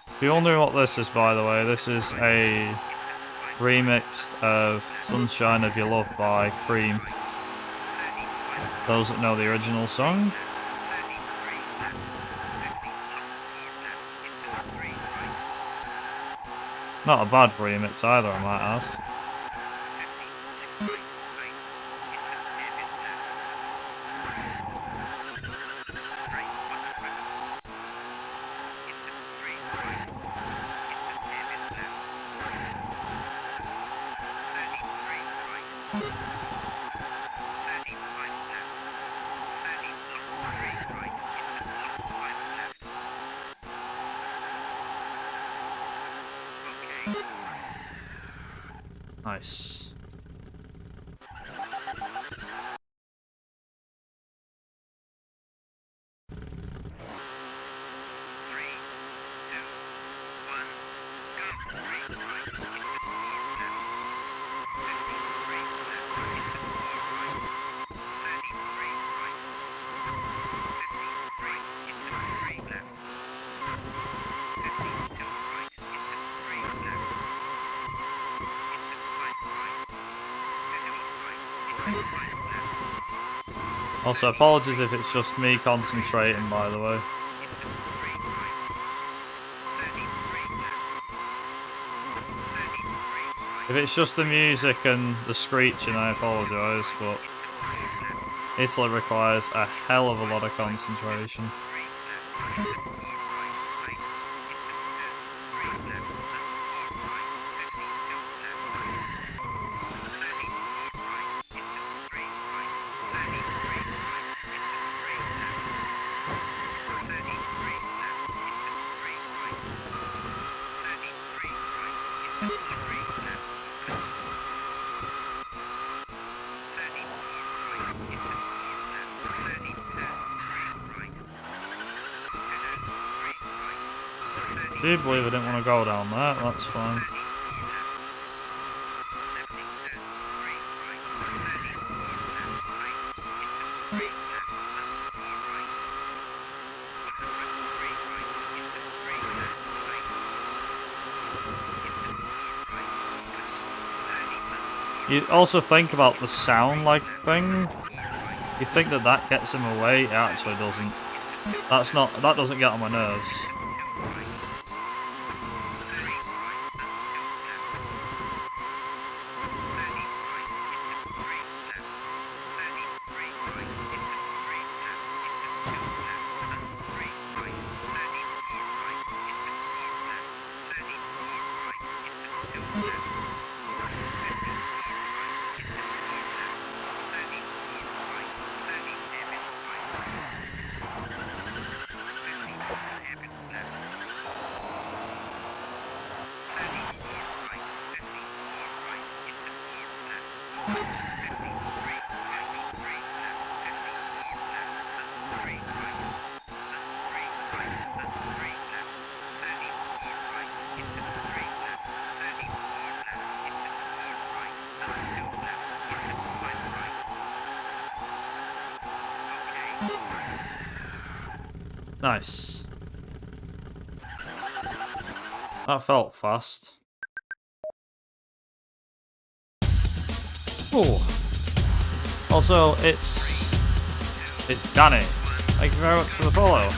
If you wondering what this is, by the way, this is a remix of Sunshine of Your Love by Cream. Those that know the original song. Not a bad remix either, I might ask. Nice. Also, apologies if it's just me concentrating, by the way. If it's just the music and the screeching, I apologise, but Italy requires a hell of a lot of concentration. I do believe I didn't want to go down there, that's fine. You also think about the sound like thing. You think that that gets him away, it actually doesn't. That doesn't get on my nerves. Nice. That felt fast. Oh. Also, it's Danny. Thank you very much for the follow.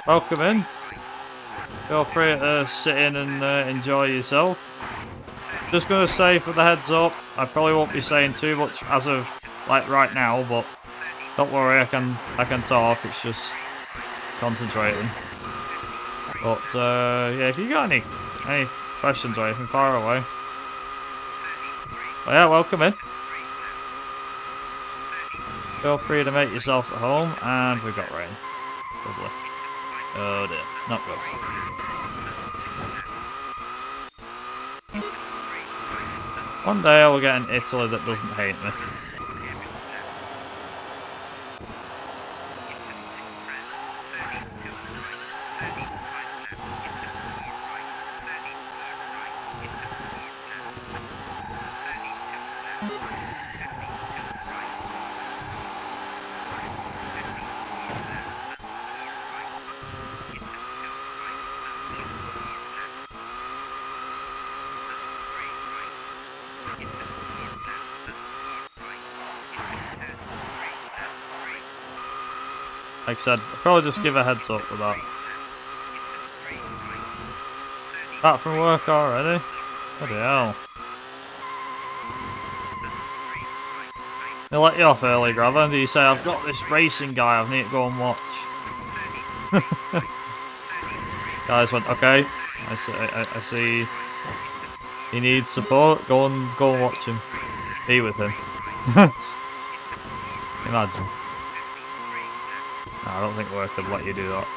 Welcome in. Feel free to sit in and enjoy yourself. Just gonna say for the heads up, I probably won't be saying too much as of like right now, but don't worry, I can talk. It's just concentrating. But yeah, if you got any questions or anything, fire away. But yeah, welcome in. Feel free to make yourself at home, and we've got rain. Lovely. Oh dear, not good. One day I will get an Italy that doesn't hate me. Like I said, I'll probably just give a heads up with that. Back from work already? Bloody hell. They let you off early, Grabber. Do you say, I've got this racing guy I need to go and watch? Guys went, okay, I see he needs support, go and watch him. Be with him. Imagine. No, I don't think work would let you do that.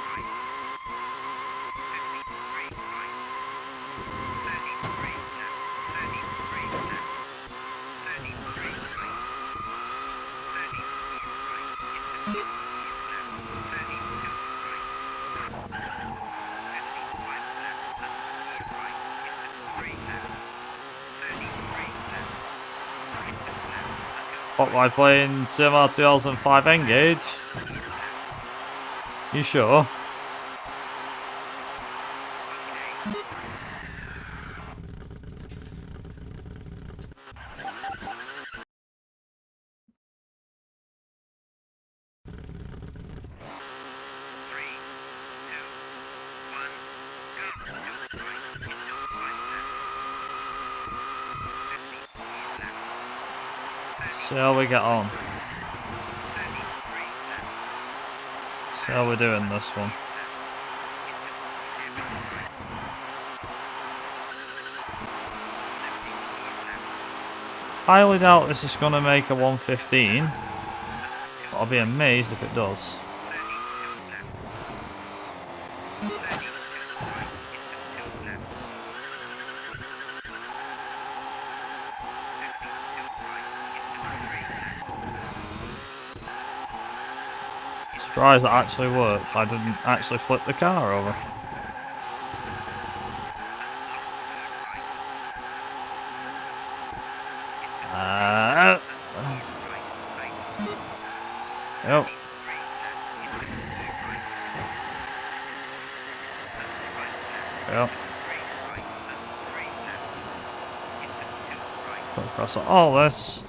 What, by playing CMR 2005 N-Gage? You sure? See how we get on. See how we're doing this one. Highly doubt this is going to make a 115, but I'll be amazed if it does. surprised that actually worked. I didn't actually flip the car over. Yep. Yep. Go across all this.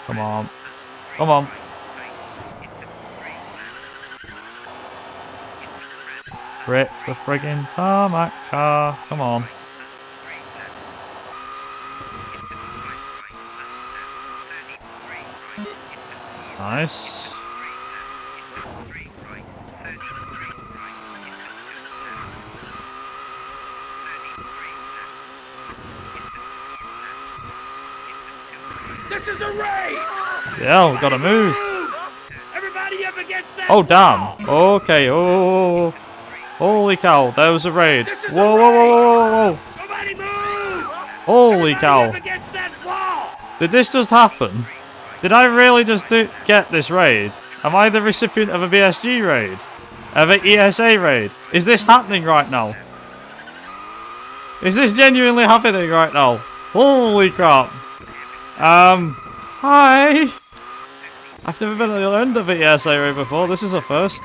Come on. Come on. Rip the friggin' tarmac car. Come on. Nice. This is a race! Yeah, we gotta move. Everybody up against that Oh, damn. wall! Okay. Oh. Holy cow. There was a raid. This is a Whoa, whoa, whoa, whoa, whoa, whoa. Nobody move! Holy Everybody cow. up against that wall! Did this just happen? Did I really just get this raid? Am I the recipient of a BSG raid? Of an ESA raid? Is this happening right now? Is this genuinely happening right now? Holy crap. Hi. I've never been at the other end of an ESA raid before. This is a first.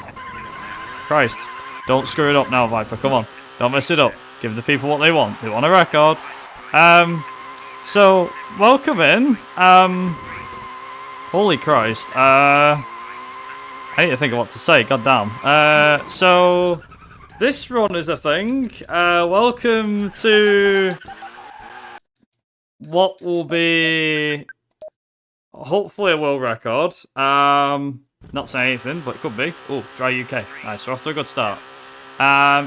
Christ. Don't screw it up now, Viper. Come on. Don't mess it up. Give the people what they want. They want a record. So, welcome in. Holy Christ. I need to think of what to say. Goddamn. So, this run is a thing. Welcome to what will be hopefully a world record. Not saying anything, but it could be. Oh, Dry UK. Nice. We're off to a good start.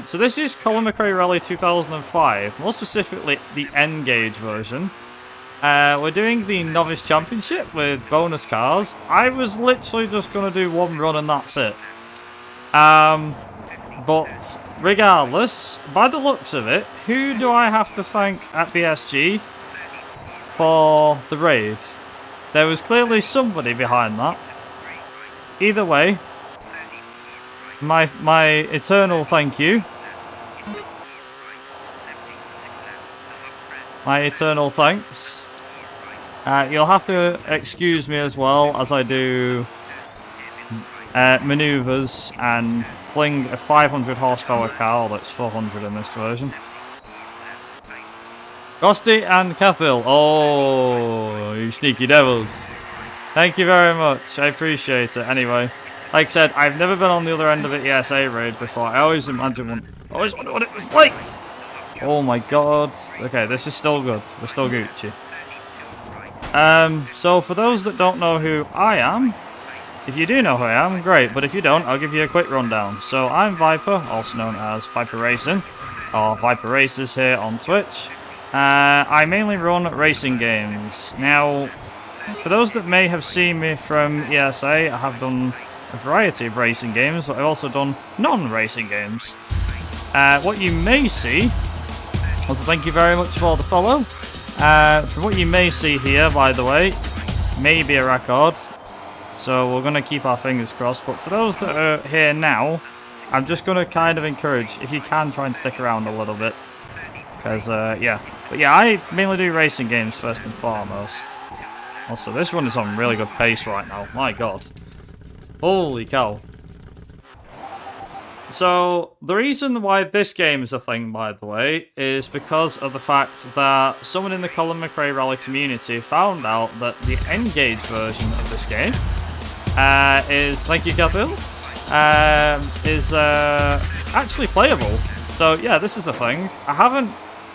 So this is Colin McRae Rally 2005, more specifically the N-Gage version. We're doing the Novice Championship with bonus cars. I was literally just going to do one run and that's it. But regardless, by the looks of it, who do I have to thank at BSG for the raid? There was clearly somebody behind that. Either way, my eternal thank you. My eternal thanks. You'll have to excuse me as well as I do manoeuvres and fling a 500 horsepower car that's 400 in this version. Rusty and Cathil. Oh, you sneaky devils. Thank you very much. I appreciate it. Anyway, like I said, I've never been on the other end of an ESA raid before. I always wonder what it was like. Oh my god. Okay, this is still good. We're still Gucci. So for those that don't know who I am, if you do know who I am, great. But if you don't, I'll give you a quick rundown. So I'm Viper, also known as Viper Racing, or Viper Races here on Twitch. I mainly run racing games. Now, for those that may have seen me from ESA, I have done a variety of racing games, but I've also done non-racing games. What you may see, also thank you very much for the follow. From what you may see here, by the way, may be a record, so we're going to keep our fingers crossed. But for those that are here now, I'm just going to kind of encourage, if you can, try and stick around a little bit. Because, yeah. But yeah, I mainly do racing games first and foremost. Also, this run is on really good pace right now. My god. Holy cow. So, the reason why this game is a thing, by the way, is because of the fact that someone in the Colin McRae Rally community found out that the N-Gage version of this game is, thank you, Gabriel, is actually playable. So, yeah, this is a thing. I haven't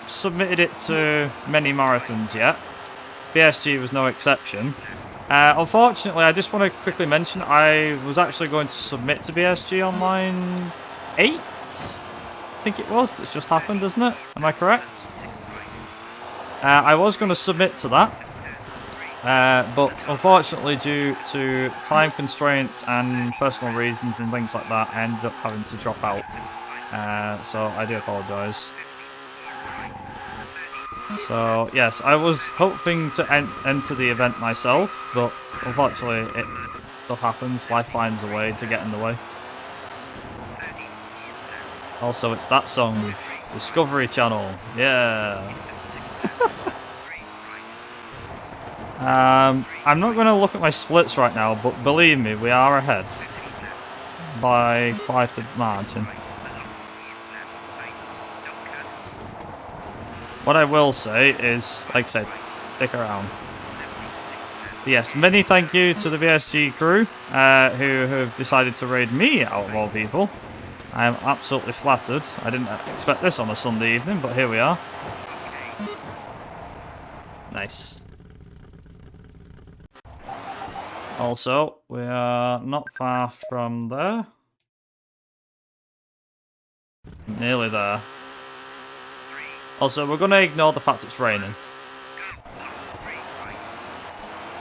submitted it to many marathons yet. BSG was no exception. Unfortunately, I just want to quickly mention I was actually going to submit to BSG Online 8, I think it was. That's just happened, isn't it? Am I correct? I was going to submit to that. But unfortunately, due to time constraints and personal reasons and things like that, I ended up having to drop out. So I do apologise. So yes, I was hoping to enter the event myself, but unfortunately, stuff happens. Life finds a way to get in the way. Also, it's that song, Discovery Channel. Yeah. I'm not going to look at my splits right now, but believe me, we are ahead by quite a margin. What I will say is, like I said, stick around. Yes, many thank you to the BSG crew who have decided to raid me out of all people. I am absolutely flattered. I didn't expect this on a Sunday evening, but here we are. Nice. Also, we are not far from there. Nearly there. Also, we're going to ignore the fact it's raining.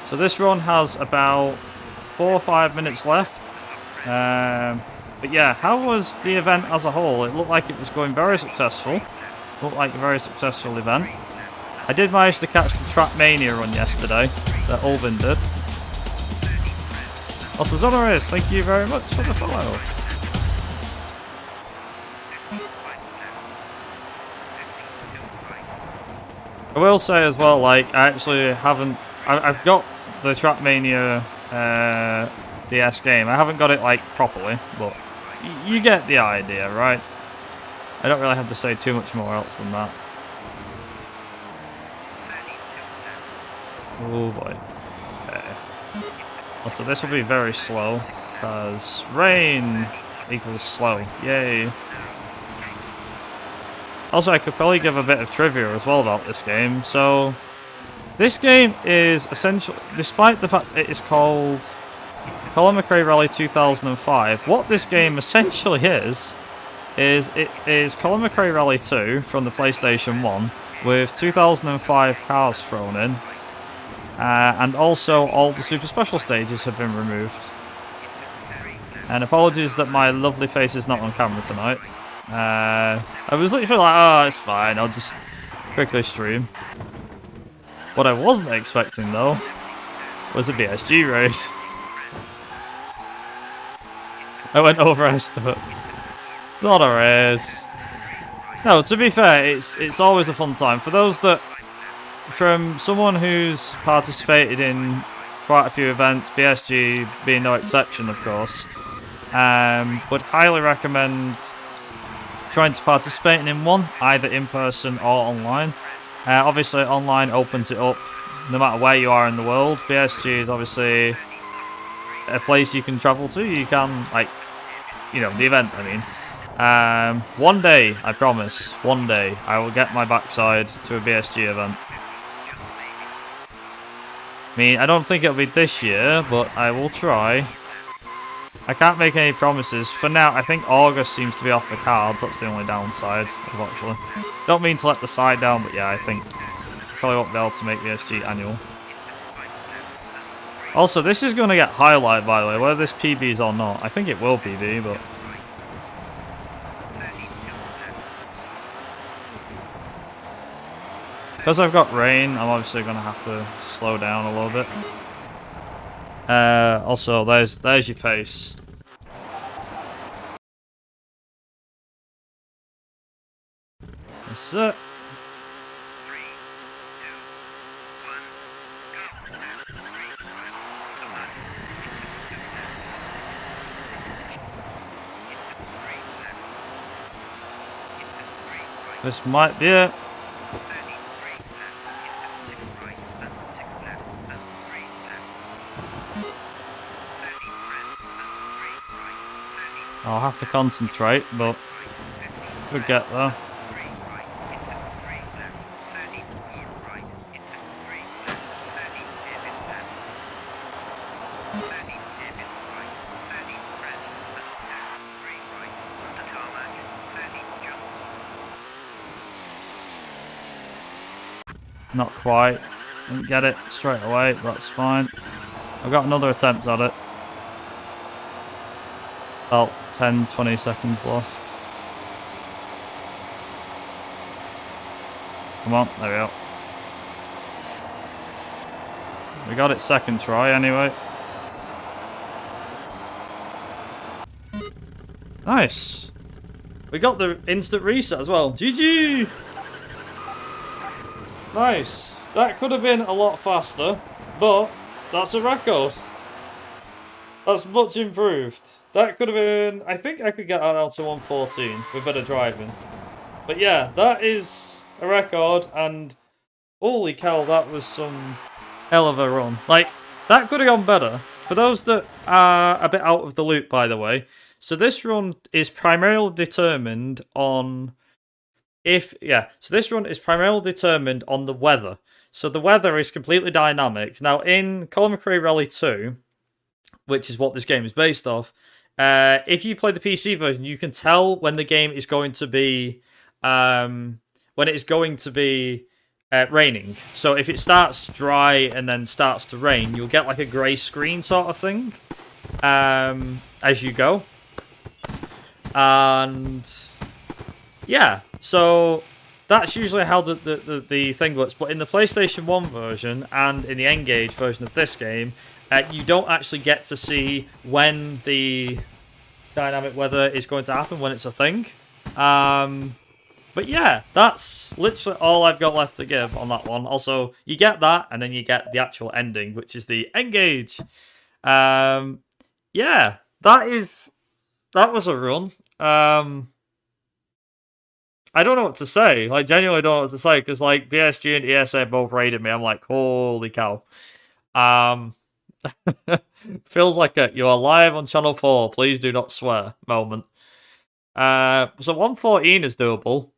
So this run has about 4 or 5 minutes left. But yeah, how was the event as a whole? It looked like it was going very successful. Looked like a very successful event. I did manage to catch the Trackmania run yesterday that Ulvin did. Also, Zonoris, thank you very much for the follow. I will say as well, like, I actually haven't... I've got the Trackmania DS game. I haven't got it, like, properly, but you get the idea, right? I don't really have to say too much more else than that. Oh boy. Okay. Also, this will be very slow, because rain equals slow. Yay. Also, I could probably give a bit of trivia as well about this game. So, this game is essentially, despite the fact it is called Colin McRae Rally 2005, what this game essentially is it is Colin McRae Rally 2 from the PlayStation 1 with 2005 cars thrown in. And also all the super special stages have been removed. And apologies that my lovely face is not on camera tonight. I was literally like, oh, it's fine, I'll just quickly stream. What I wasn't expecting, though, was a BSG race. I went over estimate. Not a race. No, to be fair, it's always a fun time. For those that, from someone who's participated in quite a few events, BSG being no exception, of course, would highly recommend trying to participate in one, either in person or online. Obviously, online opens it up no matter where you are in the world. BSG is obviously a place you can travel to. You can, like, you know, the event, I mean. One day, I promise, one day, I will get my backside to a BSG event. I mean, I don't think it'll be this year, but I will try. I can't make any promises. For now, I think August seems to be off the cards. That's the only downside, actually. Don't mean to let the side down, but yeah, I think probably won't be able to make BSG annual. Also, this is going to get highlight, by the way, whether this PBs or not. I think it will PB, but... because I've got rain, I'm obviously going to have to slow down a little bit. Also, there's your pace. That's it. This might be it. I'll have to concentrate, but we'll get there. Not quite. Didn't get it straight away, but that's fine. I've got another attempt at it. About 10, 20 seconds lost. Come on, there we go. We got it second try anyway. Nice. We got the instant reset as well. GG! Nice. That could have been a lot faster, but that's a record. That's much improved. That could have been... I think I could get that down to 114 with better driving. But yeah, that is a record, and holy cow, that was some hell of a run. Like, that could have gone better. For those that are a bit out of the loop, by the way, so this run is primarily determined on so this run is primarily determined on the weather. So the weather is completely dynamic. Now, in Colin McRae Rally 2, which is what this game is based off, if you play the PC version, you can tell when the game is going to be raining. So if it starts dry and then starts to rain, you'll get like a grey screen sort of thing as you go. And yeah, so that's usually how the thing works. But in the PlayStation 1 version and in the N-Gage version of this game, you don't actually get to see when the dynamic weather is going to happen, when it's a thing. But yeah, that's literally all I've got left to give on that one. Also, you get that, and then you get the actual ending, which is the N-Gage. Yeah, that was a run. I don't know what to say. Like, genuinely don't know what to say, because like BSG and ESA both rated me. I'm like, holy cow. Feels like you are live on Channel 4. Please do not swear moment. So 114 is doable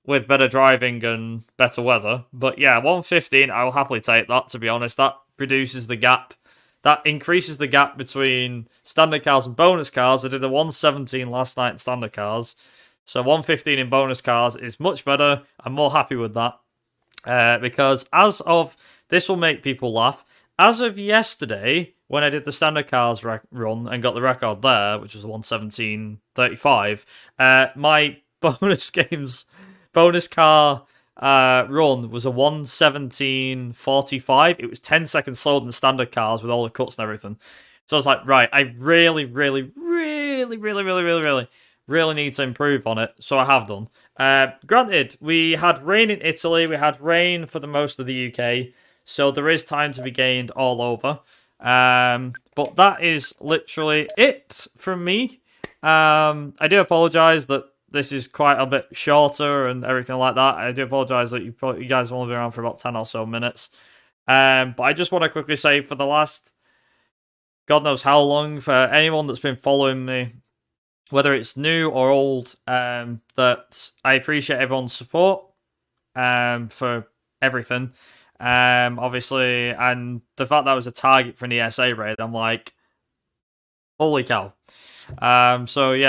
with better driving and better weather. But yeah, 115, I will happily take that, to be honest. That reduces the gap. That increases the gap between standard cars and bonus cars. I did a 117 last night in standard cars. So 115 in bonus cars is much better. I'm more happy with that. Because as of... This will make people laugh. As of yesterday, when I did the standard cars run and got the record there, which was 117.35, my bonus car run was a 117.45. It was 10 seconds slower than the standard cars with all the cuts and everything. So I was like, right, I really need to improve on it. So I have done. Granted, we had rain in Italy. We had rain for the most of the UK. So there is time to be gained all over. But that is literally it from me. I do apologise that this is quite a bit shorter and everything like that. I do apologise that you guys have only been around for about 10 or so minutes. But I just want to quickly say, for the last God knows how long, for anyone that's been following me, whether it's new or old, that I appreciate everyone's support for everything. Obviously, and the fact that I was a target for an ESA raid, I'm like, holy cow. So yeah.